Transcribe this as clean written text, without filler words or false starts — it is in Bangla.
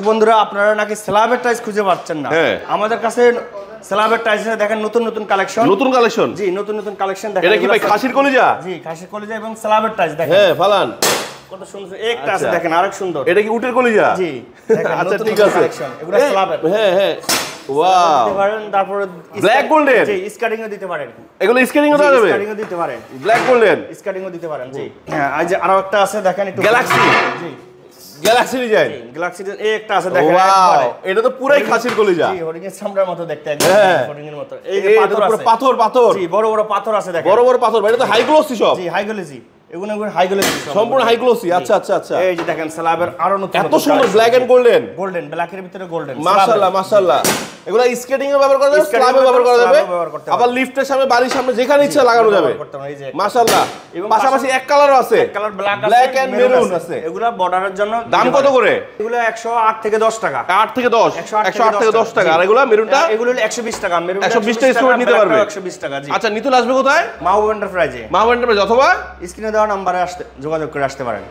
বন্ধুরা আপনারা নাকি স্ল্যাবের টাইলস খুঁজে পাচ্ছেন না, আমাদের কাছে স্ল্যাবের টাইলস দেখেন নতুন নতুন কালেকশন। নতুন কালেকশন? জি নতুন নতুন কালেকশন দেখেন। এটা কি ভাই খাসির কলিজা? জি খাসির কলিজা এবং স্ল্যাবের টাইলস দেখেন। হ্যাঁ ফালান কত সুন্দর একটা আছে দেখেন, আরেক সুন্দর। এটা কি উটের কলিজা? জি দেখেন আচ্ছা নতুন ঠিক আছে কালেকশন, এগুলো স্ল্যাবের। হ্যাঁ হ্যাঁ ওয়াও দিতে পারেন, তারপর ব্ল্যাক গোল্ডেন। জি স্কার্টিং ও দিতে পারেন। এগুলো স্কেলিং ও দেওয়া যাবে? স্কার্টিং ও দিতে পারেন, ব্ল্যাক গোল্ডেন স্কার্টিং ও দিতে পারেন। জি হ্যাঁ এই যে আরো একটা আছে দেখেন একটু গ্যালাক্সি। জি গ্যালাক্সি ডিজাইন। গ্যালাক্সি এই একটা আছে দেখেন। ওয়াও এটা তো পুরাই খাসির কলিজা। জি হরিণ এর চামড়ার মতো দেখতে, একদম হরিণ এর মতো। এই যে পাথর আছে, পাথর পাথর। জি বড় বড় পাথর আছে দেখেন, বড় বড় পাথর। এটা তো হাই গ্লোসি সব। জি হাই গ্লোসি, এগুলো হাই গ্লোসি সম্পূর্ণ হাই গ্লোসি। আচ্ছা আচ্ছা আচ্ছা এই যে দেখেন স্ল্যাবের আরো নতুন এত সুন্দর ব্ল্যাক এন্ড গোল্ডেন। গোল্ডেন ব্ল্যাকের ভিতরে গোল্ডেন। মাশাআল্লাহ মাশাআল্লাহ। এগুলা স্কেটিং এ ব্যবহার করা যাবে, স্ল্যাবে ব্যবহার করা যাবে, আবার লিফটের সামনে বাড়ির সামনে যেখানে ইচ্ছা লাগানো যাবে। মাশাআল্লাহ। এবং পাশাপাশি এক কালারও আছে, কালার ব্ল্যাক আছে, ব্ল্যাক এন্ড মেরুন আছে। এগুলা বর্ডারের জন্য। দাম কত করে? এগুলো 108 থেকে 10 টাকা। 8 থেকে 10, 108 থেকে 10 টাকা। আর এগুলা মেরুনটা? এগুলো 120 টাকা। মেরুন 120 টাকা স্কয়ার নিতে পারবে। 120 টাকা। জি আচ্ছা নিতুল আসবে কোথায়? মাহবুব এন্টারপ্রাইজে। মাহবুব এন্টারপ্রাইজ অথবা স্ক্রিনে দেওয়া নম্বরে যোগাযোগ করে আসতে পারেন।